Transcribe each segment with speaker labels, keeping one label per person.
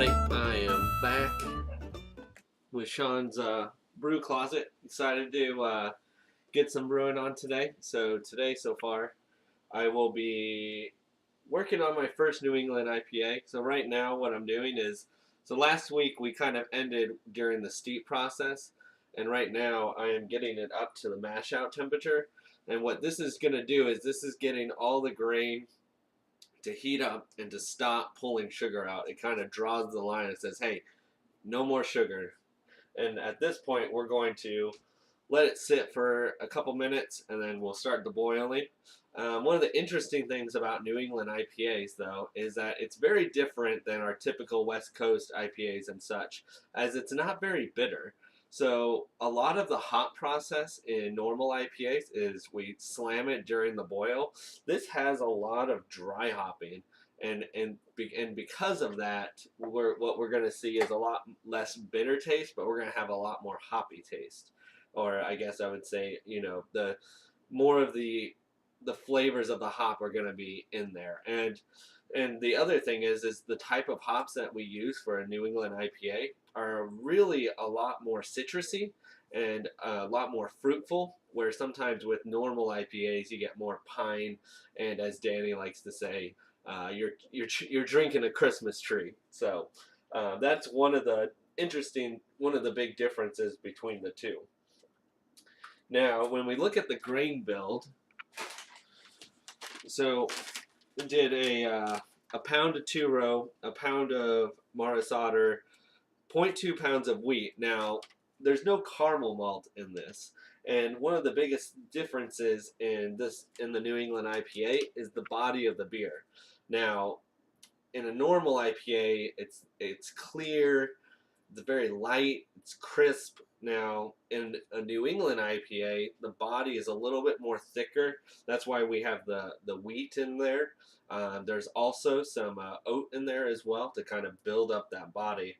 Speaker 1: everybody. I am back with Sean's brew closet. Excited to get some brewing on today. So far, I will be working on my first New England IPA. So right now what I'm doing is, so last week we kind of ended during the steep process, and right now I am getting it up to the mash out temperature. And what this is going to do is this is getting all the grain to heat up and to stop pulling sugar out. It kind of draws the line and says, hey, no more sugar. And at this point, we're going to let it sit for a couple minutes and then we'll start the boiling. One of the interesting things about New England IPAs, though, is that it's very different than our typical West Coast IPAs and such, as it's not very bitter. So a lot of the hop process in normal IPAs is we slam it during the boil. This has a lot of dry hopping, and because of that, what we're going to see is a lot less bitter taste, but we're going to have a lot more hoppy taste. Or I guess I would say, you know, the more of the flavors of the hop are going to be in there. And the other thing is the type of hops that we use for a New England IPA are really a lot more citrusy and a lot more fruitful, where sometimes with normal IPAs you get more pine, and as Danny likes to say, you're drinking a Christmas tree. So that's one of the big differences between the two. Now, when we look at the grain build, so we did a pound of two-row, a pound of Morris Otter, 0.2 pounds of wheat. Now, there's no caramel malt in this, and one of the biggest differences in the New England IPA is the body of the beer. Now, in a normal IPA, it's clear, it's very light, it's crisp. Now, in a New England IPA, the body is a little bit more thicker. That's why we have the wheat in there. There's also some oat in there as well to kind of build up that body.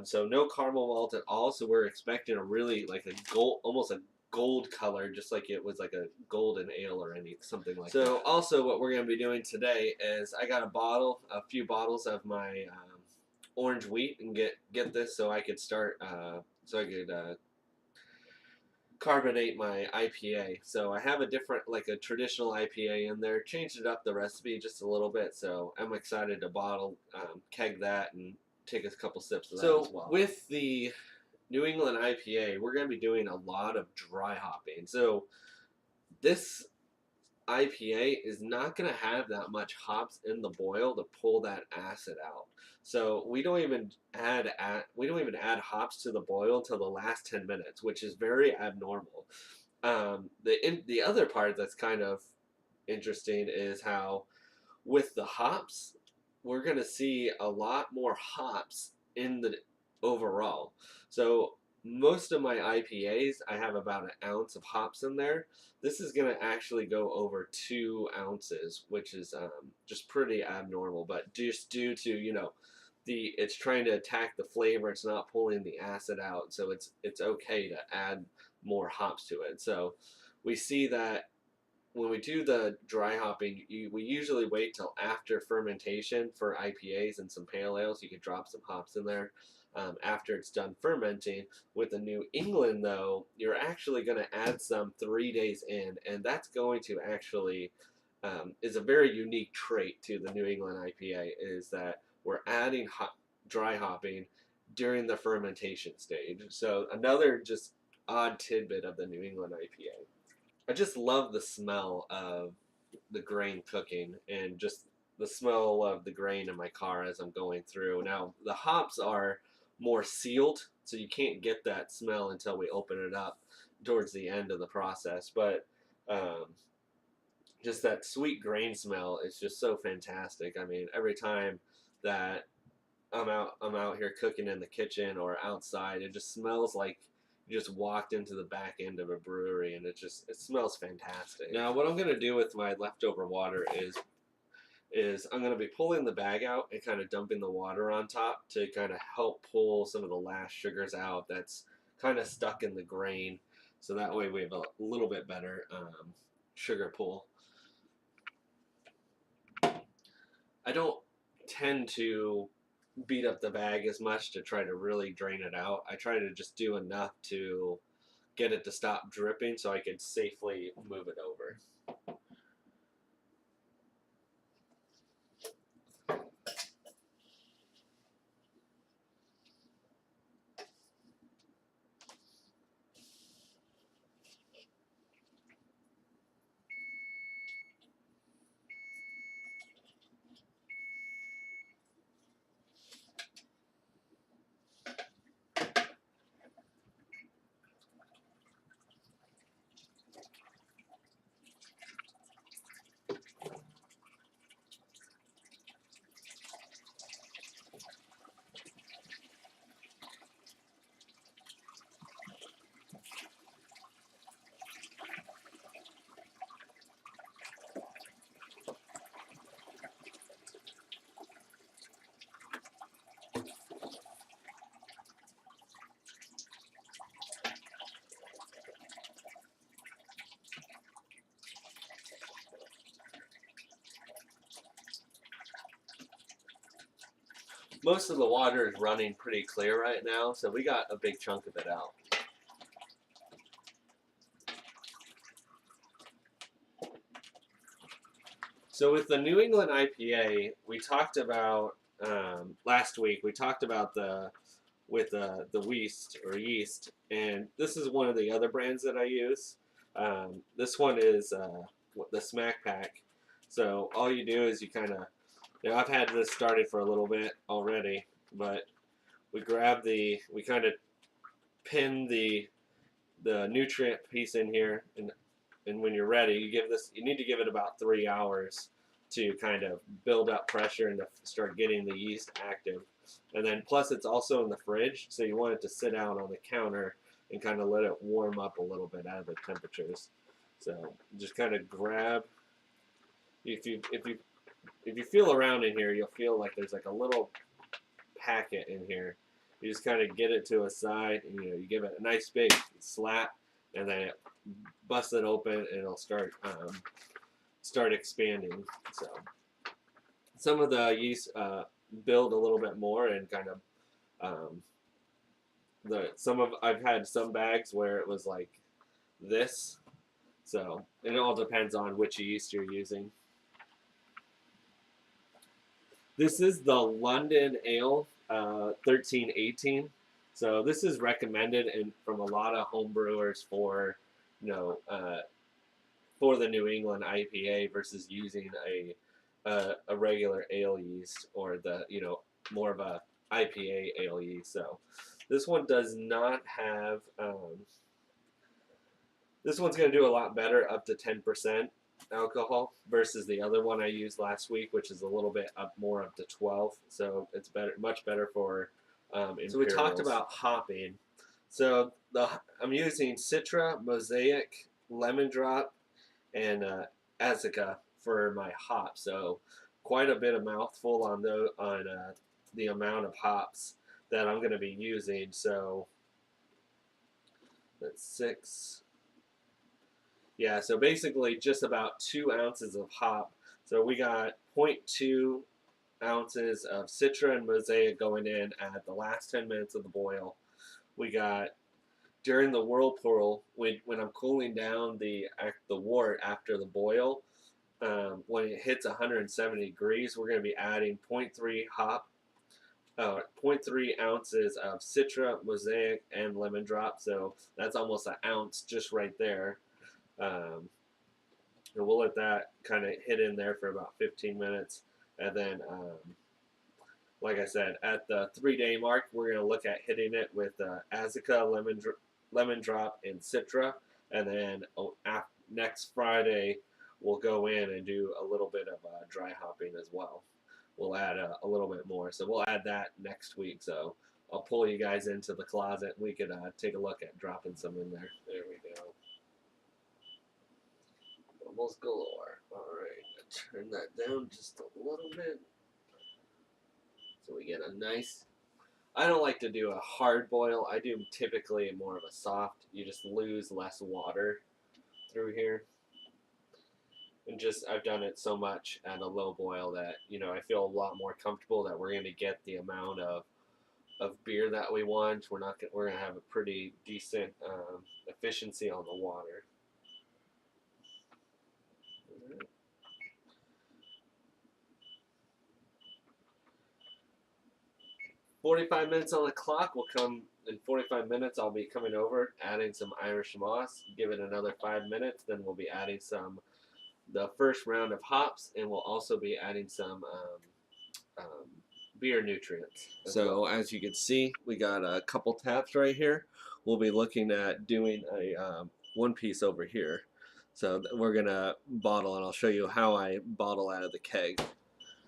Speaker 1: So no caramel malt at all. So we're expecting a really like a gold, almost a gold color, just like it was like a golden ale or something like that. So also what we're going to be doing today is I got a few bottles of my orange wheat, and get this so I could start carbonate my IPA. So I have a different, like a traditional IPA in there, changed it up the recipe just a little bit, so I'm excited to keg that and take a couple sips of that as well. So with the New England IPA, we're going to be doing a lot of dry hopping. So this IPA is not going to have that much hops in the boil to pull that acid out. So we don't even add hops to the boil until the last 10 minutes, which is very abnormal. The other part that's kind of interesting is how with the hops, we're going to see a lot more hops in the overall. So most of my IPAs, I have about an ounce of hops in there. This is going to actually go over 2 ounces, which is just pretty abnormal. But just due to, you know, it's trying to attack the flavor, it's not pulling the acid out, so it's okay to add more hops to it. So we see that when we do the dry hopping, we usually wait till after fermentation for IPAs and some pale ales. You could drop some hops in there after it's done fermenting. With the New England, though, you're actually going to add some 3 days in, and that's going to actually is a very unique trait to the New England IPA, is that we're adding dry hopping during the fermentation stage. So another just odd tidbit of the New England IPA. I just love the smell of the grain cooking and just the smell of the grain in my car as I'm going through. Now, the hops are more sealed, so you can't get that smell until we open it up towards the end of the process. But just that sweet grain smell is just so fantastic. I mean, every time that I'm out here cooking in the kitchen or outside, it just smells like you just walked into the back end of a brewery, and it smells fantastic. Now, what I'm going to do with my leftover water is I'm going to be pulling the bag out and kind of dumping the water on top to kind of help pull some of the last sugars out that's kind of stuck in the grain, so that way we have a little bit better sugar pull. I don't tend to beat up the bag as much to try to really drain it out. I try to just do enough to get it to stop dripping so I can safely move it over. Most of the water is running pretty clear right now, so we got a big chunk of it out. So with the New England IPA, we talked about last week. We talked about the yeast or yeast, and this is one of the other brands that I use. This one is the Smack Pack. So all you do is you kind of, I've had this started for a little bit already, but we kind of pin the nutrient piece in here, and when you're ready, you need to give it about 3 hours to kind of build up pressure and to start getting the yeast active. And then plus it's also in the fridge, so you want it to sit out on the counter and kind of let it warm up a little bit out of the temperatures. So just kind of grab, if you feel around in here, you'll feel like there's like a little packet in here. You just kind of get it to a side, and you give it a nice big slap, and then it busts it open, and it'll start expanding. So some of the yeast build a little bit more, and kind of I've had some bags where it was like this. So it all depends on which yeast you're using. This is the London Ale 1318. So this is recommended from a lot of home brewers for, for the New England IPA versus using a regular ale yeast, or the more of a IPA ale yeast. So this one does not have. This one's going to do a lot better, up to 10% alcohol, versus the other one I used last week, which is a little bit more up to 12. So it's much better for imperials. So we talked about hopping. So I'm using Citra, Mosaic, Lemon Drop, and Azacca for my hops. So quite a bit of mouthful on the amount of hops that I'm going to be using. So that's 6. Yeah, so basically just about 2 ounces of hop. So we got 0.2 ounces of Citra and Mosaic going in at the last 10 minutes of the boil. We got, during the whirlpool, when I'm cooling down the wort after the boil, when it hits 170 degrees, we're going to be adding 0.3 ounces of Citra, Mosaic, and Lemon Drop. So that's almost an ounce just right there. And we'll let that kind of hit in there for about 15 minutes. And then, like I said, at the 3-day mark, we're going to look at hitting it with Azacca, Lemon Drop, and Citra. And then next Friday, we'll go in and do a little bit of dry hopping as well. We'll add a little bit more. So we'll add that next week. So I'll pull you guys into the closet. We could take a look at dropping some in there. There we go. Almost galore. Alright, turn that down just a little bit. So we get a nice, I don't like to do a hard boil. I do typically more of a soft. You just lose less water through here. And just I've done it so much at a low boil that I feel a lot more comfortable that we're going to get the amount of beer that we want. We're going to have a pretty decent efficiency on the water. 45 minutes on the clock. Will come in 45 minutes. I'll be coming over, adding some Irish moss. Give it another 5 minutes. Then we'll be adding the first round of hops, and we'll also be adding some um, beer nutrients. So as you can see, we got a couple taps right here. We'll be looking at doing a one piece over here. So we're gonna bottle, and I'll show you how I bottle out of the keg.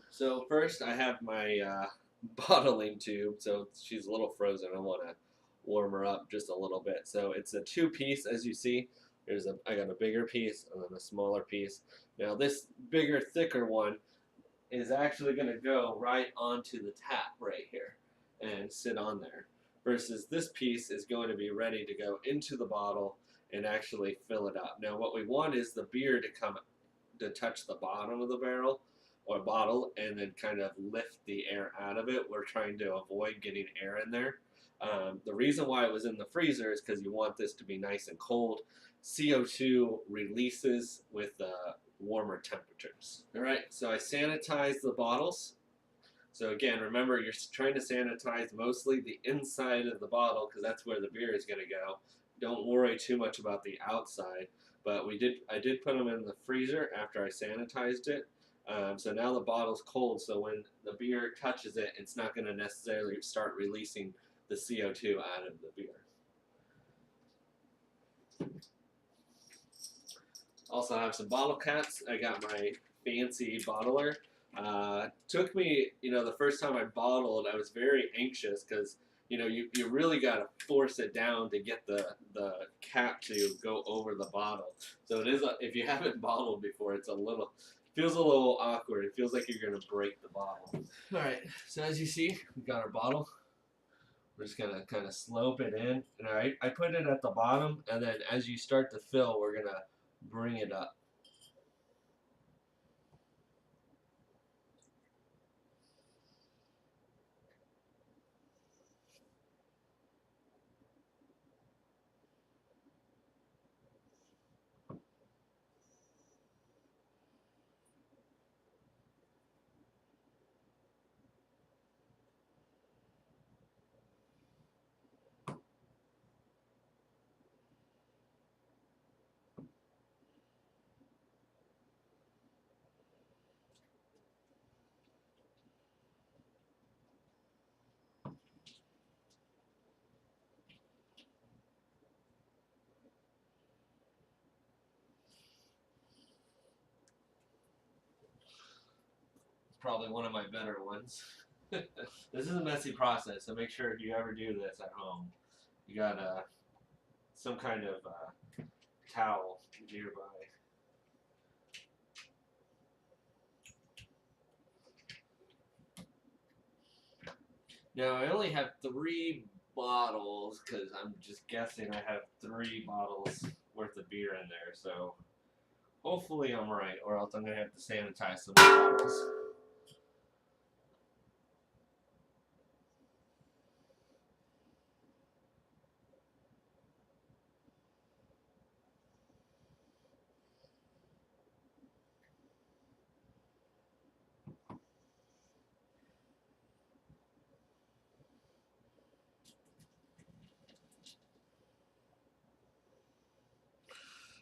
Speaker 1: So first, I have my bottling tube. So she's a little frozen. I want to warm her up just a little bit. So it's a 2-piece, as you see. I got a bigger piece and then a smaller piece. Now this bigger, thicker one is actually going to go right onto the tap right here and sit on there. Versus this piece is going to be ready to go into the bottle and actually fill it up. Now what we want is the beer to touch the bottom of the barrel or bottle and then kind of lift the air out of it. We're trying to avoid getting air in there. The reason why it was in the freezer is because you want this to be nice and cold. CO2 releases with warmer temperatures. All right, so I sanitize the bottles. So again, remember you're trying to sanitize mostly the inside of the bottle because that's where the beer is going to go. Don't worry too much about the outside. But I did put them in the freezer after I sanitized it. So now the bottle's cold, so when the beer touches it, it's not going to necessarily start releasing the CO2 out of the beer. Also have some bottle caps. I got my fancy bottler. Took me, the first time I bottled, I was very anxious because, you really got to force it down to get the cap to go over the bottle. So it is, if you haven't bottled before, feels a little awkward. It feels like you're going to break the bottle. All right, so as you see, we got our bottle. We're just going to kind of slope it in. And I put it at the bottom, and then as you start to fill, we're going to bring it up. Probably one of my better ones. This is a messy process, so make sure if you ever do this at home, you got some kind of towel nearby. Now I only have 3 bottles because I'm just guessing I have 3 bottles worth of beer in there, so hopefully I'm right, or else I'm going to have to sanitize some bottles.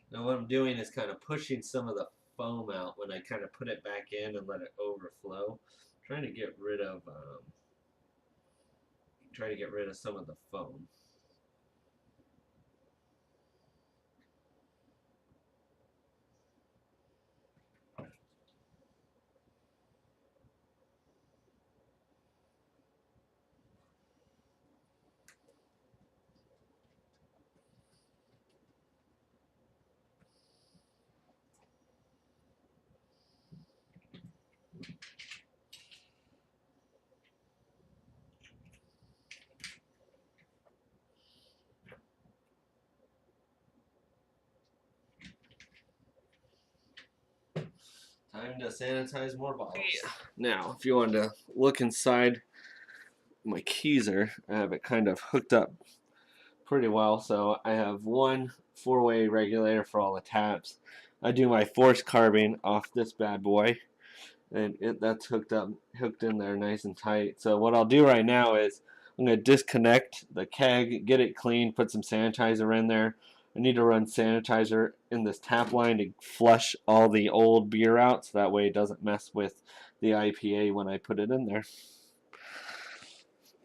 Speaker 1: Now what I'm doing is kind of pushing some of the foam out when I kind of put it back in and let it overflow. I'm trying to get rid of some of the foam. Time to sanitize more bottles. Now, if you want to look inside my Keezer, I have it kind of hooked up pretty well. So I have one 4-way regulator for all the taps. I do my force carbing off this bad boy, and that's hooked in there nice and tight. So what I'll do right now is I'm going to disconnect the keg, get it clean, put some sanitizer in there. I need to run sanitizer in this tap line to flush all the old beer out, so that way it doesn't mess with the IPA when I put it in there.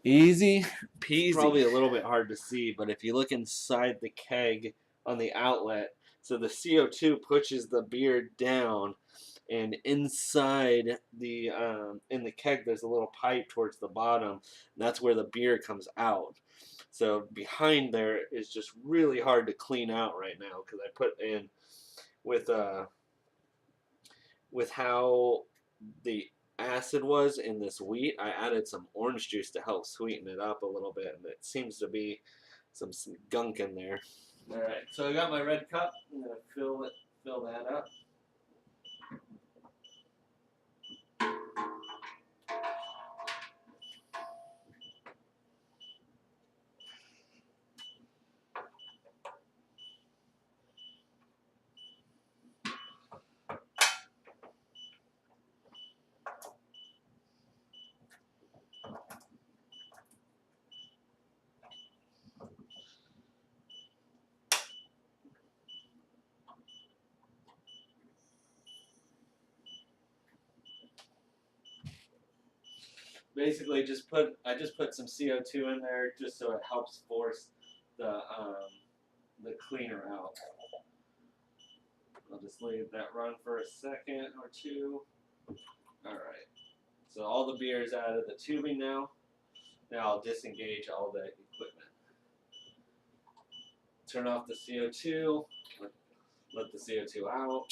Speaker 1: Easy peasy. It's probably a little bit hard to see, but if you look inside the keg on the outlet, so the CO2 pushes the beer down, and inside the in the keg there's a little pipe towards the bottom, and that's where the beer comes out. So behind there is just really hard to clean out right now because I put in with how the acid was in this wheat, I added some orange juice to help sweeten it up a little bit, and it seems to be some gunk in there. All right, so I got my red cup. I'm gonna fill that up. Basically, I just put some CO2 in there just so it helps force the cleaner out. I'll just leave that run for a second or two. All right. So all the beer is out of the tubing now. Now I'll disengage all the equipment. Turn off the CO2. Let the CO2 out.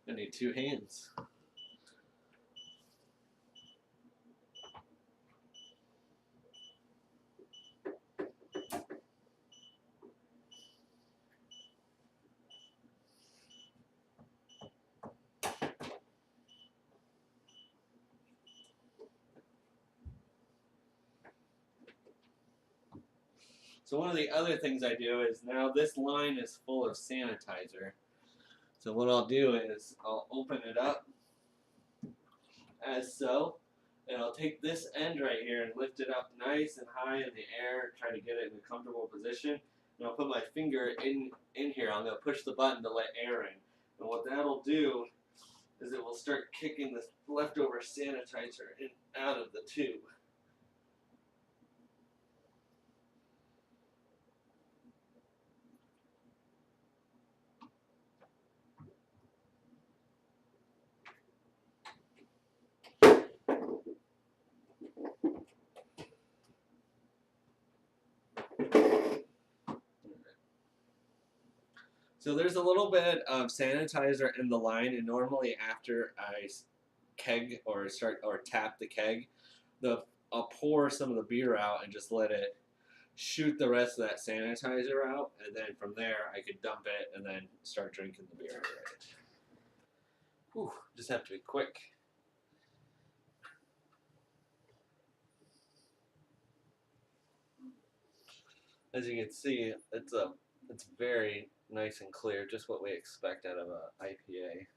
Speaker 1: I need 2 hands. So one of the other things I do is now this line is full of sanitizer. So what I'll do is I'll open it up as so, and I'll take this end right here and lift it up nice and high in the air, try to get it in a comfortable position. And I'll put my finger in here. I'm going to push the button to let air in. And what that'll do is it will start kicking this leftover sanitizer in out of the tube. So there's a little bit of sanitizer in the line, and normally after I keg or tap the keg, I'll pour some of the beer out and just let it shoot the rest of that sanitizer out, and then from there I could dump it and then start drinking the beer. Whew, just have to be quick. As you can see, it's very nice and clear, just what we expect out of a IPA.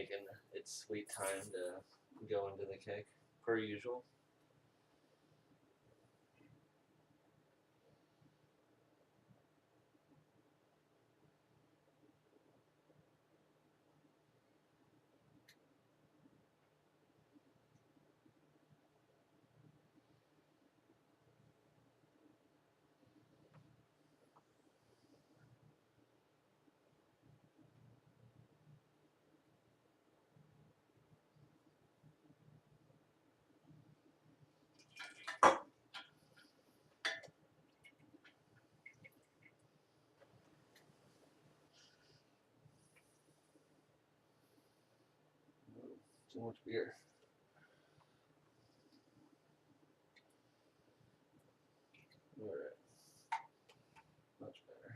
Speaker 1: taking its sweet time to go into the keg, per usual. Too much beer. All right, much better.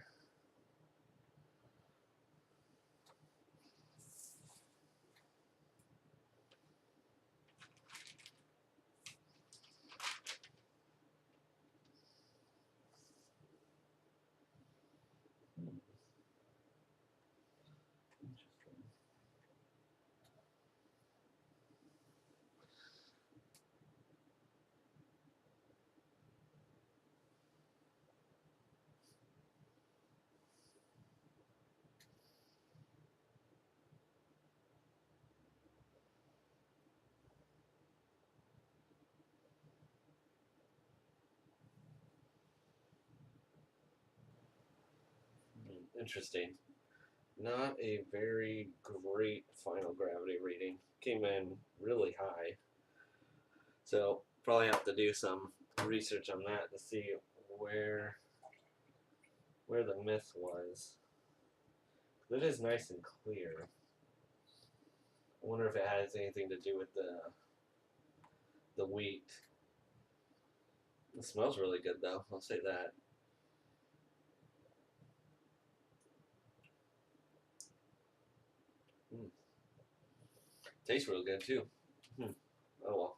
Speaker 1: Interesting. Interesting. Not a very great final gravity reading. Came in really high. So probably have to do some research on that to see where the myth was. It is nice and clear. I wonder if it has anything to do with the wheat. It smells really good though, I'll say that. Mm. Tastes real good too. Oh well.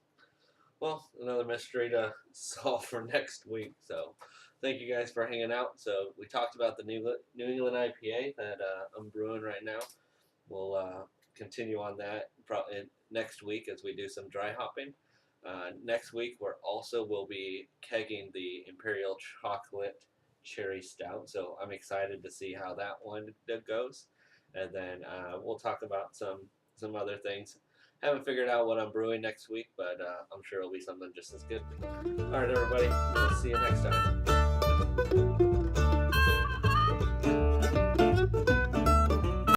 Speaker 1: Well, another mystery to solve for next week. So, thank you guys for hanging out. So, we talked about the New England IPA that I'm brewing right now. We'll continue on that next week as we do some dry hopping. Next week, will be kegging the Imperial Chocolate Cherry Stout. So, I'm excited to see how that one goes. And then we'll talk about some other things. Haven't figured out what I'm brewing next week, but I'm sure it'll be something just as good. All right, everybody. We'll see you next time.